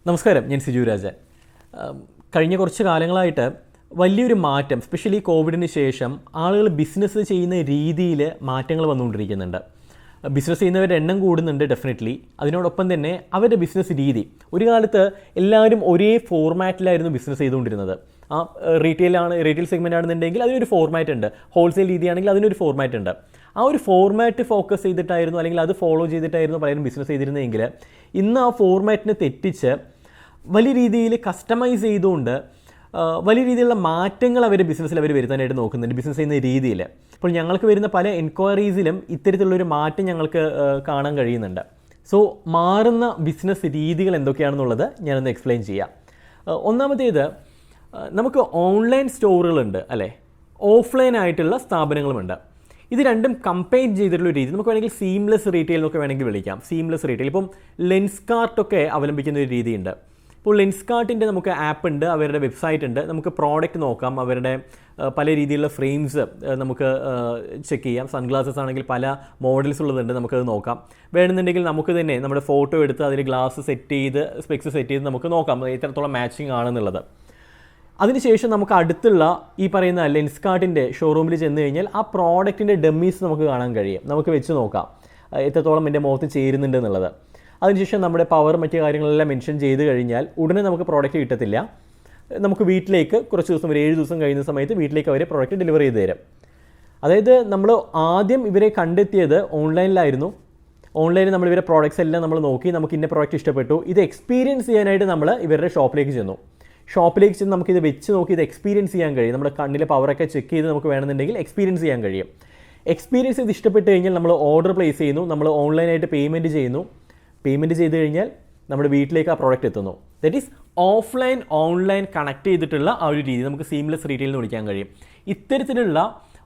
നമസ്കാരം, ഞാൻ സിജു രാജൻ. കഴിഞ്ഞ കുറച്ച് കാലങ്ങളായിട്ട് വലിയൊരു മാറ്റം, സ്പെഷ്യലി കോവിഡിന് ശേഷം ആളുകൾ ബിസിനസ് ചെയ്യുന്ന രീതിയിൽ മാറ്റങ്ങൾ വന്നുകൊണ്ടിരിക്കുന്നുണ്ട്. ബിസിനസ് ചെയ്യുന്നവരുടെ എണ്ണം കൂടുന്നുണ്ട് ഡെഫിനറ്റ്ലി. അതിനോടൊപ്പം തന്നെ അവരുടെ ബിസിനസ് രീതി, ഒരു കാലത്ത് എല്ലാവരും ഒരേ ഫോർമാറ്റിലായിരുന്നു ബിസിനസ് ചെയ്തുകൊണ്ടിരുന്നത്. റീറ്റെയിൽ സെഗ്മെൻ്റ് ആണെന്നുണ്ടെങ്കിൽ അതിനൊരു ഫോർമാറ്റ് ഉണ്ട്, ഹോൾസെയിൽ രീതിയാണെങ്കിൽ അതിനൊരു ഫോർമാറ്റ് ഉണ്ട്. ആ ഒരു ഫോർമാറ്റ് ഫോക്കസ് ചെയ്തിട്ടായിരുന്നു, അല്ലെങ്കിൽ അത് ഫോളോ ചെയ്തിട്ടായിരുന്നു പലരും ബിസിനസ് ചെയ്തിരുന്നതെങ്കിൽ ഇന്ന് ആ ഫോർമാറ്റിനെ തെറ്റിച്ച് വലിയ രീതിയിൽ കസ്റ്റമൈസ് ചെയ്തുകൊണ്ട് വലിയ രീതിയിലുള്ള മാറ്റങ്ങൾ അവരുടെ ബിസിനസ്സിൽ അവർ വരുത്താനായിട്ട് നോക്കുന്നുണ്ട്, ബിസിനസ് ചെയ്യുന്ന രീതിയിൽ. അപ്പോൾ ഞങ്ങൾക്ക് വരുന്ന പല എൻക്വയറീസിലും ഇത്തരത്തിലുള്ളൊരു മാറ്റം ഞങ്ങൾക്ക് കാണാൻ കഴിയുന്നുണ്ട്. സോ മാറുന്ന ബിസിനസ് രീതികൾ എന്തൊക്കെയാണെന്നുള്ളത് ഞാനൊന്ന് എക്സ്പ്ലെയിൻ ചെയ്യാം. ഒന്നാമത്തേത്, നമുക്ക് ഓൺലൈൻ സ്റ്റോറുകളുണ്ട് അല്ലേ, ഓഫ്ലൈൻ ആയിട്ടുള്ള സ്ഥാപനങ്ങളുമുണ്ട്. ഇത് രണ്ടും കമ്പൈൻ ചെയ്തിട്ടുള്ള രീതി നമുക്ക് വേണമെങ്കിൽ സീംലെസ് റീറ്റെയിൽ എന്നൊക്കെ വേണമെങ്കിൽ വിളിക്കാം. സീംലെസ് റീറ്റെയിൽ ഇപ്പം ലെൻസ് കാർട്ടൊക്കെ അവലംബിക്കുന്ന ഒരു രീതിയുണ്ട്. ഇപ്പോൾ ലെൻസ് കാർട്ടിൻ്റെ നമുക്ക് ആപ്പ് ഉണ്ട്, അവരുടെ വെബ്സൈറ്റ് ഉണ്ട്, നമുക്ക് പ്രോഡക്റ്റ് നോക്കാം, അവരുടെ പല രീതിയിലുള്ള ഫ്രെയിംസ് നമുക്ക് ചെക്ക് ചെയ്യാം. സൺഗ്ലാസസ് ആണെങ്കിൽ പല മോഡൽസ് ഉള്ളതുണ്ട്, നമുക്കത് നോക്കാം. വേണമെന്നുണ്ടെങ്കിൽ നമുക്ക് തന്നെ നമ്മുടെ ഫോട്ടോ എടുത്ത് അതിൽ ഗ്ലാസ് സെറ്റ് ചെയ്ത് സ്പെക്സ് സെറ്റ് ചെയ്ത് നമുക്ക് നോക്കാം എത്രത്തോളം മാച്ചിങ് ആണെന്നുള്ളത്. അതിനുശേഷം നമുക്ക് അടുത്തുള്ള ഈ പറയുന്ന ലെൻസ് കാർട്ടിൻ്റെ ഷോറൂമിൽ ചെന്ന് കഴിഞ്ഞാൽ ആ പ്രോഡക്റ്റിൻ്റെ ഡമ്മീസ് നമുക്ക് കാണാൻ കഴിയും, നമുക്ക് വെച്ച് നോക്കാം എത്രത്തോളം എൻ്റെ മുഖത്ത് ചേരുന്നുണ്ട് എന്നുള്ളത്. അതിനുശേഷം നമ്മുടെ പവർ മറ്റു കാര്യങ്ങളെല്ലാം മെൻഷൻ ചെയ്ത് കഴിഞ്ഞാൽ ഉടനെ നമുക്ക് പ്രോഡക്റ്റ് കിട്ടത്തില്ല. നമുക്ക് വീട്ടിലേക്ക് കുറച്ച് ദിവസം, ഒരു 7 ദിവസം കഴിയുന്ന സമയത്ത് വീട്ടിലേക്ക് അവർ പ്രോഡക്റ്റ് ഡെലിവറി ചെയ്ത് തരും. അതായത് നമ്മൾ ആദ്യം ഇവരെ കണ്ടെത്തിയത് ഓൺലൈനിലായിരുന്നു. ഓൺലൈനിൽ നമ്മൾ ഇവരുടെ പ്രോഡക്റ്റ്സ് എല്ലാം നമ്മൾ നോക്കി, നമുക്ക് ഇന്ന പ്രോഡക്റ്റ് ഇഷ്ടപ്പെട്ടു, ഇത് എക്സ്പീരിയൻസ് ചെയ്യാനായിട്ട് നമ്മൾ ഇവരുടെ ഷോപ്പിലേക്ക് ചെന്നു. ഷോപ്പിലേക്ക് ചെന്ന് നമുക്കിത് വെച്ച് നോക്കി ഇത് എക്സ്പീരിയൻസ് ചെയ്യാൻ കഴിയും. നമ്മുടെ കണ്ണിലെ പവറൊക്കെ ചെക്ക് ചെയ്ത് നമുക്ക് വേണമെന്നുണ്ടെങ്കിൽ എക്സ്പീരിയൻസ് ചെയ്യാൻ കഴിയും. എക്സ്പീരിയൻസ് ചെയ്ത് ഇഷ്ടപ്പെട്ട് കഴിഞ്ഞാൽ നമ്മൾ ഓർഡർ പ്ലേസ് ചെയ്യുന്നു, നമ്മൾ ഓൺലൈനായിട്ട് പേയ്മെൻറ്റ് ചെയ്യുന്നു. പേയ്മെൻറ്റ് ചെയ്ത് കഴിഞ്ഞാൽ നമ്മുടെ വീട്ടിലേക്ക് ആ പ്രോഡക്റ്റ് എത്തുന്നു. That is offline online connect ചെയ്തിട്ടുള്ള ആ ഒരു രീതി നമുക്ക് സീംലെസ് റീറ്റെയിൽ എന്ന് വിളിക്കാൻ കഴിയും. ഇത്തരത്തിലുള്ള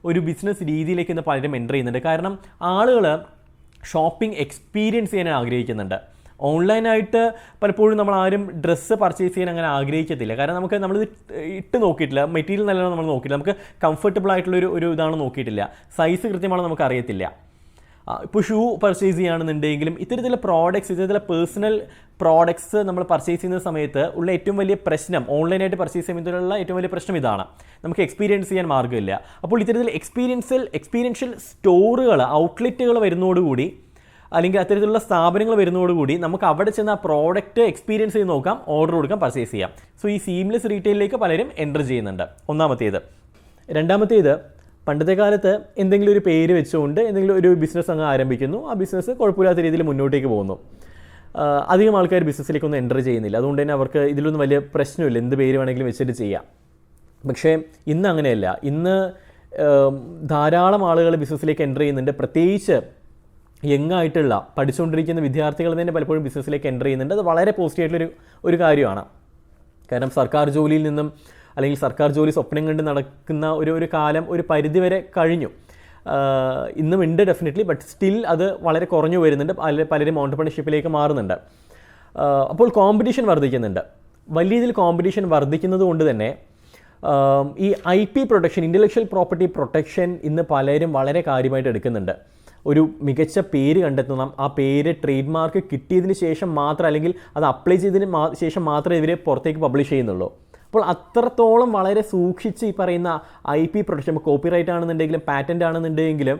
ഒരു ബിസിനസ് രീതിയിലേക്ക് ഇന്ന് പലരും എൻ്റർ ചെയ്യുന്നുണ്ട്. കാരണം ആളുകൾ ഷോപ്പിംഗ് എക്സ്പീരിയൻസ് ചെയ്യാൻ ആഗ്രഹിക്കുന്നുണ്ട്. ഓൺലൈനായിട്ട് പലപ്പോഴും നമ്മൾ ആരും ഡ്രസ്സ് പർച്ചേസ് ചെയ്യാൻ അങ്ങനെ ആഗ്രഹിക്കത്തില്ല. കാരണം നമ്മളിത് ഇട്ട് നോക്കിയിട്ടില്ല, മെറ്റീരിയൽ നല്ലതാണ് നമ്മൾ നോക്കിയിട്ടില്ല, നമുക്ക് കംഫർട്ടബിൾ ആയിട്ടുള്ളൊരു ഇതാണ് നോക്കിയിട്ടില്ല, സൈസ് കൃത്യമാണെന്ന് നമുക്ക് അറിയത്തില്ല. ഇപ്പോൾ ഷൂ പർച്ചേസ് ചെയ്യുകയാണെന്നുണ്ടെങ്കിലും ഇത്തരത്തിലുള്ള പ്രോഡക്ട്സ്, ഇത്തരത്തിലുള്ള പേഴ്സണൽ പ്രോഡക്ട്സ് നമ്മൾ പർച്ചേസ് ചെയ്യുന്ന സമയത്ത് ഉള്ള ഏറ്റവും വലിയ പ്രശ്നം, ഓൺലൈനായിട്ട് പർച്ചേസ് ചെയ്യുന്നതിലുള്ള ഏറ്റവും വലിയ പ്രശ്നം ഇതാണ്, നമുക്ക് എക്സ്പീരിയൻസ് ചെയ്യാൻ മാർഗ്ഗമില്ല. അപ്പോൾ ഇത്തരത്തിൽ എക്സ്പീരിയൻഷ്യൽ സ്റ്റോറുകൾ, ഔട്ട്ലെറ്റുകൾ വരുന്നതോടുകൂടി, അല്ലെങ്കിൽ അത്തരത്തിലുള്ള സ്ഥാപനങ്ങൾ വരുന്നതോടുകൂടി നമുക്ക് അവിടെ ചെന്ന് ആ പ്രോഡക്റ്റ് എക്സ്പീരിയൻസ് ചെയ്ത് നോക്കാം, ഓർഡർ കൊടുക്കാം, പർച്ചേസ് ചെയ്യാം. സോ ഈ സീംലെസ് റീറ്റെയിലേക്ക് പലരും എൻ്റർ ചെയ്യുന്നുണ്ട്. ഒന്നാമത്തേത്. രണ്ടാമത്തേത്, പണ്ടത്തെ കാലത്ത് എന്തെങ്കിലും ഒരു പേര് വെച്ചുകൊണ്ട് എന്തെങ്കിലും ഒരു ബിസിനസ് അങ്ങ് ആരംഭിക്കുന്നു, ആ ബിസിനസ് കുഴപ്പമില്ലാത്ത രീതിയിൽ മുന്നോട്ടേക്ക് പോകുന്നു. അധികം ആൾക്കാർ ബിസിനസ്സിലേക്കൊന്നും എൻ്റർ ചെയ്യുന്നില്ല. അതുകൊണ്ട് തന്നെ അവർക്ക് ഇതിലൊന്നും വലിയ പ്രശ്നമില്ല, എന്ത് പേര് വേണമെങ്കിലും വെച്ചിട്ട് ചെയ്യാം. പക്ഷേ ഇന്ന് അങ്ങനെയല്ല. ഇന്ന് ധാരാളം ആളുകൾ ബിസിനസ്സിലേക്ക് എൻ്റർ ചെയ്യുന്നുണ്ട്. പ്രത്യേകിച്ച് യങ്ങായിട്ടുള്ള പഠിച്ചുകൊണ്ടിരിക്കുന്ന വിദ്യാർത്ഥികൾ തന്നെ പലപ്പോഴും ബിസിനസ്സിലേക്ക് എൻ്റർ ചെയ്യുന്നുണ്ട്. അത് വളരെ പോസിറ്റീവായിട്ടുള്ളൊരു ഒരു കാര്യമാണ്. കാരണം സർക്കാർ ജോലിയിൽ നിന്നും, അല്ലെങ്കിൽ സർക്കാർ ജോലി സ്വപ്നം കണ്ട് നടക്കുന്ന ഒരു കാലം ഒരു പരിധിവരെ കഴിഞ്ഞു. ഇന്നും ഉണ്ട് ഡെഫിനറ്റ്ലി, ബട്ട് സ്റ്റിൽ അത് വളരെ കുറഞ്ഞു വരുന്നുണ്ട്. പലരും ഓൺടർപ്രണർഷിപ്പിലേക്ക് മാറുന്നുണ്ട്. അപ്പോൾ കോമ്പറ്റീഷൻ വർദ്ധിക്കുന്നുണ്ട്. വലിയ രീതിയിൽ കോമ്പറ്റീഷൻ വർദ്ധിക്കുന്നത് കൊണ്ട് തന്നെ ഈ IP protection, intellectual property protection ഇന്ന് പലരും വളരെ കാര്യമായിട്ട് എടുക്കുന്നുണ്ട്. ഒരു മികച്ച പേര് കണ്ടെത്തണം, ആ പേര് ട്രേഡ് മാർക്ക് കിട്ടിയതിന് ശേഷം മാത്രം, അല്ലെങ്കിൽ അത് അപ്ലൈ ചെയ്തതിന് ശേഷം മാത്രമേ ഇവർ പുറത്തേക്ക് പബ്ലിഷ് ചെയ്യുന്നുള്ളൂ. അപ്പോൾ അത്രത്തോളം വളരെ സൂക്ഷിച്ച് ഈ പറയുന്ന IP പ്രൊട്ടക്ഷൻ, കോപ്പിറൈറ്റ് ആണെന്നുണ്ടെങ്കിലും പാറ്റൻ്റ് ആണെന്നുണ്ടെങ്കിലും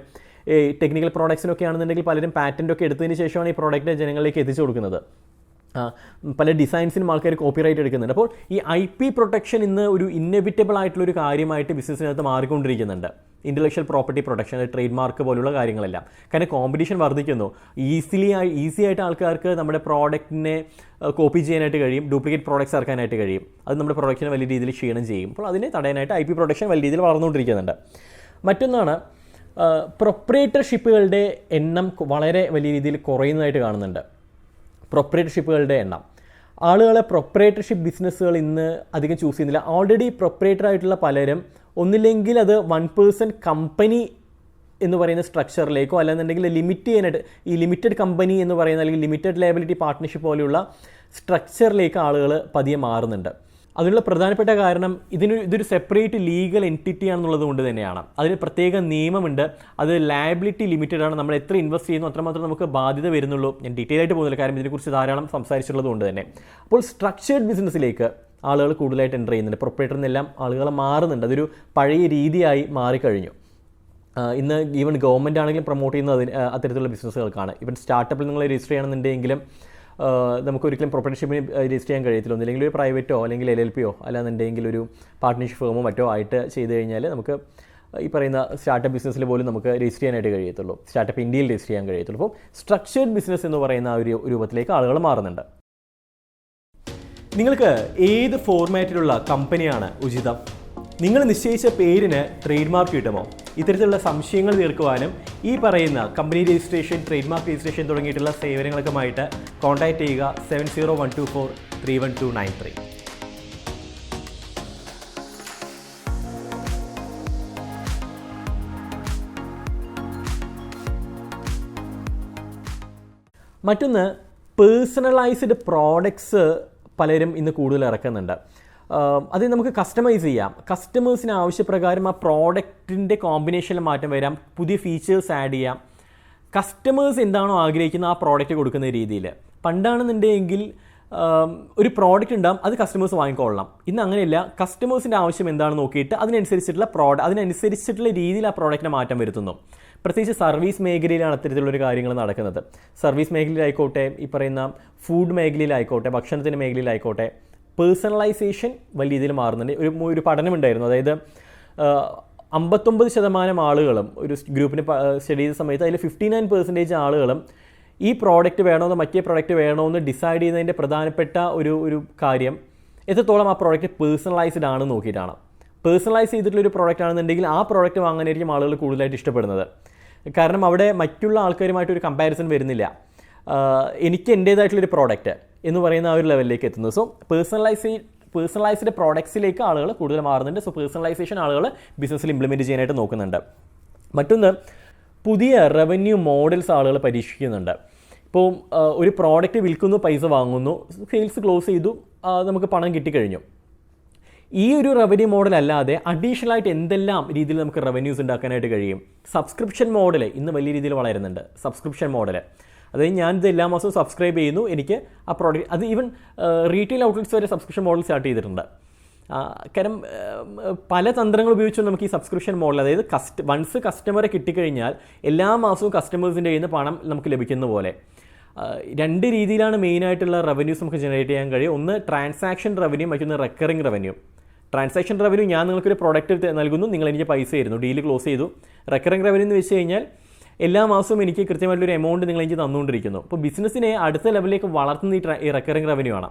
ടെക്നിക്കൽ പ്രോഡക്ട്സിനൊക്കെ ആണെന്നുണ്ടെങ്കിൽ പലരും പാറ്റൻ്റൊക്കെ എടുത്തതിന് ശേഷമാണ് ഈ പ്രോഡക്റ്റ് ജനങ്ങളിലേക്ക് എത്തിച്ചു കൊടുക്കുന്നത്. പല ഡിസൈൻസിനും ആൾക്കാർ കോപ്പിറൈറ്റ് എടുക്കുന്നുണ്ട്. അപ്പോൾ ഈ IP പ്രൊട്ടക്ഷൻ ഇന്ന് ഒരു ഇന്നെവിറ്റബിൾ ആയിട്ടുള്ളൊരു കാര്യമായിട്ട് ബിസിനസ്സിനകത്ത് മാറിക്കൊണ്ടിരിക്കുന്നുണ്ട്. Intellectual property protection, trade mark പോലുള്ള കാര്യങ്ങളെല്ലാം. കാരണം കോമ്പറ്റീഷൻ വർദ്ധിക്കുന്നു. ഈസി ആയിട്ട് ആൾക്കാർക്ക് നമ്മുടെ പ്രോഡക്റ്റിനെ കോപ്പി ചെയ്യാനായിട്ട് കഴിയും, ഡ്യൂപ്ലിക്കേറ്റ് പ്രോഡക്റ്റ്സ് ഇറക്കാനായിട്ട് കഴിയും. അത് നമ്മുടെ പ്രോഡക്റ്റിനെ വലിയ രീതിയിൽ ക്ഷീണം ചെയ്യും. അപ്പോൾ അതിനെ തടയാനായിട്ട് IP പ്രൊട്ടക്ഷൻ വലിയ രീതിയിൽ വളർന്നുകൊണ്ടിരിക്കുന്നുണ്ട്. മറ്റൊന്നാണ്, പ്രൊപ്രൈറ്റർഷിപ്പുകളുടെ എണ്ണം വളരെ വലിയ രീതിയിൽ കുറയുന്നതായിട്ട് കാണുന്നുണ്ട്. പ്രൊപ്രൈറ്റർഷിപ്പുകളുടെ എണ്ണം, ആളുകളെ പ്രൊപ്രൈറ്റർഷിപ്പ് ബിസിനസ്സുകൾ ഇന്ന് അധികം ചൂസ് ചെയ്യുന്നില്ല. ഓൾറെഡി പ്രൊപ്രൈറ്റർ ആയിട്ടുള്ള പലരും ഒന്നില്ലെങ്കിൽ അത് 1% കമ്പനി എന്ന് പറയുന്ന സ്ട്രക്ചറിലേക്കോ, അല്ലെന്നുണ്ടെങ്കിൽ ലിമിറ്റ് ചെയ്യാനായിട്ട് ഈ ലിമിറ്റഡ് കമ്പനി എന്ന് പറയുന്ന, അല്ലെങ്കിൽ ലിമിറ്റഡ് ലയബിലിറ്റി പാർട്ട്ണർഷിപ്പ് പോലെയുള്ള സ്ട്രക്ചറിലേക്ക് ആളുകൾ പതിയെ മാറുന്നുണ്ട്. അതിനുള്ള പ്രധാനപ്പെട്ട കാരണം ഇതൊരു സെപ്പറേറ്റ് ലീഗൽ എൻറ്റിറ്റി ആണെന്നുള്ളത് കൊണ്ട് തന്നെയാണ്. അതിന് പ്രത്യേക നിയമമുണ്ട്. അത് ലയബിലിറ്റി ലിമിറ്റഡ് ആണ്. നമ്മൾ എത്ര ഇൻവെസ്റ്റ് ചെയ്യുന്നു അത്രമാത്രം നമുക്ക് ബാധ്യത വരുന്നുള്ളൂ. ഞാൻ ഡീറ്റെയിൽ ആയിട്ട് പോകുന്നില്ല, കാര്യം ഇതിനെക്കുറിച്ച് ധാരാളം സംസാരിച്ചിട്ടുള്ളത് കൊണ്ട് തന്നെ. അപ്പോൾ സ്ട്രക്ചേർഡ് ബിസിനസ്സിലേക്ക് ആളുകൾ കൂടുതലായിട്ട് എൻ്റർ ചെയ്യുന്നുണ്ട്. പ്രൊപ്പറേറ്ററിൽ നിന്നെല്ലാം ആളുകൾ മാറുന്നുണ്ട്. അതൊരു പഴയ രീതിയായി മാറിക്കഴിഞ്ഞു. ഇന്ന് ഈവൻ ഗവൺമെൻറ് ആണെങ്കിലും പ്രൊമോട്ട് ചെയ്യുന്നത് അത്തരത്തിലുള്ള ബിസിനസ്സുകൾക്കാണ്. ഈവൻ സ്റ്റാർട്ടപ്പിൽ നിങ്ങൾ രജിസ്റ്റർ ചെയ്യണമെന്നുണ്ടെങ്കിലും നമുക്കൊരിക്കലും പ്രൊപ്പറേറ്റർഷിപ്പിന് രജിസ്റ്റർ ചെയ്യാൻ കഴിയത്തില്ല. ഒന്നില്ലെങ്കിൽ ഒരു പ്രൈവറ്റോ അല്ലെങ്കിൽ LLPയോ അല്ലാന്നുണ്ടെങ്കിൽ ഒരു പാർട്ട്ണർഷിപ്പ് ഫേമോ മറ്റോ ആയിട്ട് ചെയ്ത് കഴിഞ്ഞാൽ നമുക്ക് ഈ പറയുന്ന സ്റ്റാർട്ടപ്പ് ബിസിനസ്സിൽ പോലും നമുക്ക് രജിസ്റ്റർ ചെയ്യാനായിട്ട് കഴിയത്തുള്ളൂ. സ്റ്റാർട്ടപ്പ് ഇന്ത്യയിൽ രജിസ്റ്റർ ചെയ്യാൻ കഴിയത്തുള്ളൂ. അപ്പോൾ സ്ട്രക്ചേർഡ് ബിസിനസ് എന്ന് പറയുന്ന ആ ഒരു രൂപത്തിലേക്ക് ആളുകൾ മാറുന്നുണ്ട്. നിങ്ങൾക്ക് ഏത് ഫോർമാറ്റിലുള്ള കമ്പനിയാണ് ഉചിതം? നിങ്ങൾ നിശ്ചയിച്ച പേരിന് ട്രേഡ് മാർക്ക് കിട്ടുമോ? ഇത്തരത്തിലുള്ള സംശയങ്ങൾ തീർക്കുവാനും ഈ പറയുന്ന company registration, trade mark registration തുടങ്ങിയിട്ടുള്ള സേവനങ്ങൾക്കുമായിട്ട് കോൺടാക്ട് ചെയ്യുക 7012431293. മറ്റൊന്ന്, പേഴ്സണലൈസ്ഡ് പ്രോഡക്ട്സ് പലരും ഇന്ന് കൂടുതൽ ഇറക്കുന്നുണ്ട്. അത് നമുക്ക് കസ്റ്റമൈസ് ചെയ്യാം. കസ്റ്റമേഴ്സിന് ആവശ്യപ്രകാരം ആ പ്രോഡക്റ്റിൻ്റെ കോമ്പിനേഷനിൽ മാറ്റം വരാം, പുതിയ ഫീച്ചേഴ്സ് ആഡ് ചെയ്യാം. കസ്റ്റമേഴ്സ് എന്താണോ ആഗ്രഹിക്കുന്നത് ആ പ്രോഡക്റ്റ് കൊടുക്കുന്ന രീതിയിൽ. പണ്ടാണെന്നുണ്ടെങ്കിൽ ഒരു പ്രോഡക്റ്റ് ഉണ്ടാകും, അത് കസ്റ്റമേഴ്സ് വാങ്ങിക്കൊള്ളണം. ഇന്ന് അങ്ങനെയല്ല. കസ്റ്റമേഴ്സിൻ്റെ ആവശ്യം എന്താണെന്ന് നോക്കിയിട്ട് അതിനനുസരിച്ചിട്ടുള്ള രീതിയിൽ ആ പ്രോഡക്റ്റിന് മാറ്റം വരുത്തുന്നു. പ്രത്യേകിച്ച് സർവീസ് മേഖലയിലാണ് അത്തരത്തിലുള്ളൊരു കാര്യങ്ങൾ നടക്കുന്നത്. സർവീസ് മേഖലയിലായിക്കോട്ടെ, ഈ പറയുന്ന ഫുഡ് മേഖലയിലായിക്കോട്ടെ, ഭക്ഷണത്തിൻ്റെ മേഖലയിലായിക്കോട്ടെ, പേഴ്സണലൈസേഷൻ വലിയ രീതിയിൽ മാറുന്നുണ്ട്. ഒരു പഠനമുണ്ടായിരുന്നു. അതായത് 59% ആളുകളും ഒരു ഗ്രൂപ്പിന് സ്റ്റഡി ചെയ്ത സമയത്ത് അതിൽ 59% ആളുകളും ഈ പ്രോഡക്റ്റ് വേണമെന്നോ മറ്റേ പ്രോഡക്റ്റ് വേണമെന്ന് ഡിസൈഡ് ചെയ്യുന്നതിൻ്റെ പ്രധാനപ്പെട്ട ഒരു കാര്യം എത്രത്തോളം ആ പ്രോഡക്റ്റ് പേഴ്സണലൈസ്ഡ് ആണെന്ന് നോക്കിയിട്ടാണ്. പേഴ്സണലൈസ് ചെയ്തിട്ടുള്ളൊരു പ്രോഡക്റ്റ് ആണെന്നുണ്ടെങ്കിൽ ആ പ്രോഡക്റ്റ് വാങ്ങാനായിരിക്കും ആളുകൾ കൂടുതലായിട്ട് ഇഷ്ടപ്പെടുന്നത്. കാരണം അവിടെ മറ്റുള്ള ആൾക്കാരുമായിട്ടൊരു കമ്പാരിസൺ വരുന്നില്ല. എനിക്ക് എൻ്റേതായിട്ടുള്ളൊരു പ്രോഡക്റ്റ് എന്ന് പറയുന്ന ആ ഒരു ലെവലിലേക്ക് എത്തുന്നു. സോ പേഴ്സണലൈസ്ഡ് പ്രോഡക്ട്സിലേക്ക് ആളുകൾ കൂടുതൽ മാറുന്നുണ്ട്. സോ പേഴ്സണലൈസേഷൻ ആളുകൾ ബിസിനസ്സിൽ ഇംപ്ലിമെൻറ്റ് ചെയ്യാനായിട്ട് നോക്കുന്നുണ്ട്. മറ്റൊന്ന്, പുതിയ റവന്യൂ മോഡൽസ് ആളുകൾ പരീക്ഷിക്കുന്നുണ്ട്. ഇപ്പോൾ ഒരു പ്രോഡക്റ്റ് വിൽക്കുന്നു, പൈസ വാങ്ങുന്നു, സെയിൽസ് ക്ലോസ് ചെയ്തു, നമുക്ക് പണം കിട്ടിക്കഴിഞ്ഞു. ഈ ഒരു റവന്യൂ മോഡൽ അല്ലാതെ അഡീഷണൽ ആയിട്ട് എന്തെല്ലാം രീതിയിൽ നമുക്ക് റവന്യൂസ് ഉണ്ടാക്കാനായിട്ട് കഴിയും? സബ്സ്ക്രിപ്ഷൻ മോഡൽ ഇന്ന് വലിയ രീതിയിൽ വളരുന്നുണ്ട്. സബ്സ്ക്രിപ്ഷൻ മോഡൽ, അതായത് ഞാനിത് എല്ലാ മാസവും സബ്സ്ക്രൈബ് ചെയ്യുന്നു, എനിക്ക് ആ പ്രോഡക്റ്റ്, അത് ഈവൻ റീറ്റെയിൽ ഔട്ട്ലെറ്റ്സ് വരെ സബ്സ്ക്രിപ്ഷൻ മോഡൽ സ്റ്റാർട്ട് ചെയ്തിട്ടുണ്ട്. കാരണം പല തന്ത്രങ്ങൾ ഉപയോഗിച്ചും നമുക്ക് ഈ സബ്സ്ക്രിപ്ഷൻ മോഡൽ, അതായത് വൺസ് കസ്റ്റമറെ കിട്ടിക്കഴിഞ്ഞാൽ എല്ലാ മാസവും കസ്റ്റമേഴ്സിൻ്റെ കയ്യിൽ നിന്ന് പണം നമുക്ക് ലഭിക്കുന്ന പോലെ. രണ്ട് രീതിയിലാണ് മെയിനായിട്ടുള്ള റവന്യൂസ് നമുക്ക് ജനറേറ്റ് ചെയ്യാൻ കഴിയും. ഒന്ന് ട്രാൻസാക്ഷൻ റവന്യൂ, മറ്റൊന്ന് റെക്കറിംഗ് റവന്യൂ. ട്രാൻസാക്ഷൻ റവന്യൂ, ഞാൻ നിങ്ങൾക്കൊരു പ്രോഡക്റ്റ് നൽകുന്നു, നിങ്ങൾ എനിക്ക് പൈസ തരുന്നു, ഡീല് ക്ലോസ് ചെയ്തു. റെക്കറിംഗ് റവന്യൂ എന്ന് വെച്ച് കഴിഞ്ഞാൽ എല്ലാ മാസവും എനിക്ക് കൃത്യമായിട്ടൊരു എമൗണ്ട് നിങ്ങൾ എനിക്ക് തന്നുകൊണ്ടിരിക്കുന്നു. അപ്പോൾ ബിസിനസ്സിനെ അടുത്ത ലെവലിലേക്ക് വളർത്തുന്ന ഈ റെക്കറിംഗ് റവന്യൂ ആണ്.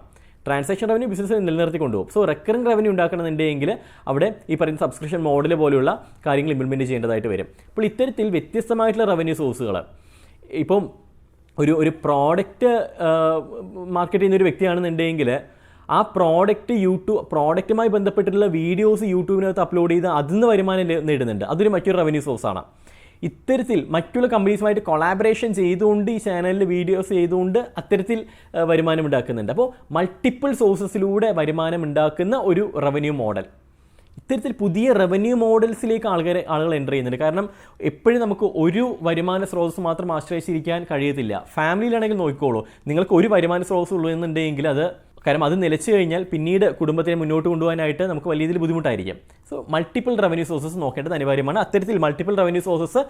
ട്രാൻസാക്ഷൻ റവന്യൂ ബിസിനസ് നിലനിർത്തി കൊണ്ടുപോകും. സോ റെക്കറിംഗ് റവന്യൂ ഉണ്ടാക്കണമെന്നുണ്ടെങ്കിൽ അവിടെ ഈ പറയുന്ന സബ്സ്ക്രിപ്ഷൻ മോഡൽ പോലെയുള്ള കാര്യങ്ങൾ ഇംപ്ലിമെൻറ്റ് ചെയ്യേണ്ടതായിട്ട് വരും. അപ്പോൾ ഇത്തരത്തിൽ വ്യത്യസ്തമായിട്ടുള്ള റവന്യൂ സോഴ്സുകൾ, ഇപ്പം ഒരു പ്രോഡക്റ്റ് മാർക്കറ്റ് ചെയ്യുന്ന ഒരു വ്യക്തിയാണെന്നുണ്ടെങ്കിൽ ആ പ്രോഡക്റ്റുമായി ബന്ധപ്പെട്ടിട്ടുള്ള വീഡിയോസ് യൂട്യൂബിനകത്ത് അപ്ലോഡ് ചെയ്ത് അതിൽ നിന്ന് വരുമാനം നേടുന്നുണ്ട്. അതൊരു മറ്റൊരു റവന്യൂ സോഴ്സാണ്. ഇത്തരത്തിൽ മറ്റുള്ള കമ്പനീസുമായിട്ട് കൊളാബറേഷൻ ചെയ്തുകൊണ്ട് ഈ ചാനലിൽ വീഡിയോസ് ചെയ്തുകൊണ്ട് അത്തരത്തിൽ വരുമാനം ഉണ്ടാക്കുന്നുണ്ട്. അപ്പോൾ മൾട്ടിപ്പിൾ സോഴ്സസിലൂടെ വരുമാനം ഉണ്ടാക്കുന്ന ഒരു റവന്യൂ മോഡൽ. ഇത്തരത്തിൽ പുതിയ റവന്യൂ മോഡൽസിലേക്ക് ആളുകൾ എൻ്റർ ചെയ്യുന്നുണ്ട്. കാരണം എപ്പോഴും നമുക്ക് ഒരു വരുമാന സ്രോതസ് മാത്രം ആശ്രയിച്ചിരിക്കാൻ കഴിയത്തില്ല. ഫാമിലിയിലാണെങ്കിൽ നോക്കിക്കോളൂ, നിങ്ങൾക്ക് ഒരു വരുമാന സ്രോതസ് ഉള്ളൂ എന്നുണ്ടെങ്കിൽ കാരണം അത് നിലച്ചു കഴിഞ്ഞാൽ പിന്നീട് കുടുംബത്തിനെ മുന്നോട്ട് കൊണ്ടുപോകാനായിട്ട് നമുക്ക് വലിയ രീതിയിൽ ബുദ്ധിമുട്ടായിരിക്കും. സോ മൾട്ടിപ്പിൾ റവന്യൂ സോഴ്സസ് നോക്കേണ്ടത് അനിവാര്യമാണ്. അത്തരത്തിൽ മൾട്ടിപ്പിൾ റവന്യൂ സോഴ്സസ്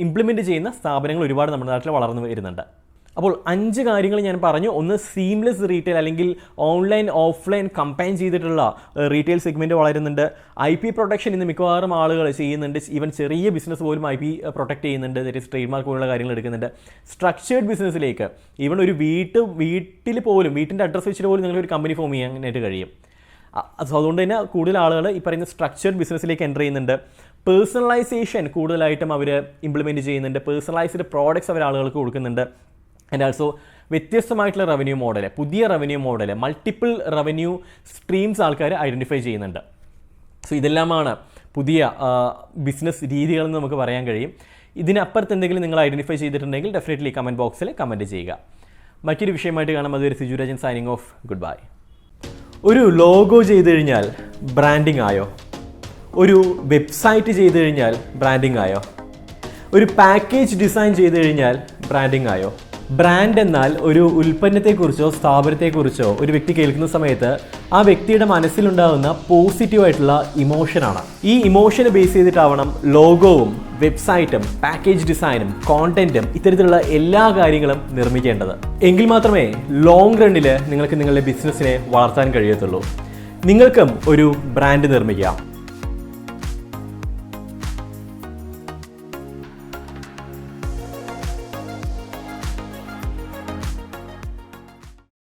ഇംപ്ലിമെൻറ്റ് ചെയ്യുന്ന സ്ഥാപനങ്ങൾ ഒരുപാട് നമ്മുടെ നാട്ടിൽ വളർന്നു വരുന്നുണ്ട്. അപ്പോൾ 5 കാര്യങ്ങൾ ഞാൻ പറഞ്ഞു. ഒന്ന്, സീംലെസ് റീറ്റെയിൽ അല്ലെങ്കിൽ ഓൺലൈൻ ഓഫ്ലൈൻ കമ്പൈൻ ചെയ്തിട്ടുള്ള റീറ്റെയിൽ സെഗ്മെൻറ്റ് വളരുന്നുണ്ട്. IP പ്രൊട്ടക്ഷൻ ഇന്ന് മിക്കവാറും ആളുകൾ ചെയ്യുന്നുണ്ട്. ഈവൻ ചെറിയ ബിസിനസ് പോലും IP പ്രൊട്ടക്ട് ചെയ്യുന്നുണ്ട്. ദാറ്റ് ഈസ് ട്രേഡ് മാർക്ക് പോലുള്ള കാര്യങ്ങൾ എടുക്കുന്നുണ്ട്. സ്ട്രക്ചേർഡ് ബിസിനസ്സിലേക്ക് ഈവൻ ഒരു വീട്ടിൽ പോലും, വീട്ടിൻ്റെ അഡ്രസ്സ് വെച്ചിട്ട് പോലും നിങ്ങളൊരു കമ്പനി ഫോം ചെയ്യാനായിട്ട് കഴിയും. അതുകൊണ്ട് തന്നെ കൂടുതൽ ആളുകൾ ഈ പറയുന്ന സ്ട്രക്ചേർഡ് ബിസിനസ്സിലേക്ക് എൻ്റർ ചെയ്യുന്നുണ്ട്. പേഴ്സണലൈസേഷൻ കൂടുതലായിട്ടും അവർ ഇംപ്ലിമെൻറ്റ് ചെയ്യുന്നുണ്ട്. പേഴ്സണലൈസ്ഡ് പ്രോഡക്ട്സ് അവർ ആളുകൾക്ക് കൊടുക്കുന്നുണ്ട്. ആൻഡ് ആൾസോ വ്യത്യസ്തമായിട്ടുള്ള റവന്യൂ മോഡൽ, പുതിയ revenue model, multiple revenue streams ആൾക്കാർ ഐഡൻറ്റിഫൈ ചെയ്യുന്നുണ്ട്. സോ ഇതെല്ലാമാണ് പുതിയ ബിസിനസ് രീതികളെന്ന് നമുക്ക് പറയാൻ കഴിയും. ഇതിനപ്പുറത്ത് എന്തെങ്കിലും നിങ്ങൾ ഐഡൻറ്റിഫൈ ചെയ്തിട്ടുണ്ടെങ്കിൽ ഡെഫിനറ്റ്ലി കമൻറ്റ് ബോക്സിൽ കമൻറ്റ് ചെയ്യുക. മറ്റൊരു വിഷയമായിട്ട് കാണാം. അതുവരെ Siju Rajan signing off. Good bye. ഒരു ലോഗോ ചെയ്തു കഴിഞ്ഞാൽ ബ്രാൻഡിംഗ് ആയോ? ഒരു വെബ്സൈറ്റ് ചെയ്തു കഴിഞ്ഞാൽ ബ്രാൻഡിംഗ് ആയോ? ഒരു പാക്കേജ് ഡിസൈൻ ചെയ്തു കഴിഞ്ഞാൽ ബ്രാൻഡിംഗ് ആയോ? ബ്രാൻഡ് എന്നാൽ ഒരു ഉൽപ്പന്നത്തെക്കുറിച്ചോ സ്ഥാപനത്തെക്കുറിച്ചോ ഒരു വ്യക്തി കേൾക്കുന്ന സമയത്ത് ആ വ്യക്തിയുടെ മനസ്സിലുണ്ടാകുന്ന പോസിറ്റീവായിട്ടുള്ള ഇമോഷനാണ്. ഈ ഇമോഷനെ ബേസ് ചെയ്തിട്ടാവണം ലോഗോവും വെബ്സൈറ്റും പാക്കേജ് ഡിസൈനും കോണ്ടന്റും ഇത്തരത്തിലുള്ള എല്ലാ കാര്യങ്ങളും നിർമ്മിക്കേണ്ടത്. എങ്കിൽ മാത്രമേ ലോങ് റണ്ണിൽ നിങ്ങൾക്ക് നിങ്ങളുടെ ബിസിനസ്സിനെ വളർത്താൻ കഴിയത്തുള്ളൂ. നിങ്ങൾക്കും ഒരു ബ്രാൻഡ് നിർമ്മിക്കാം.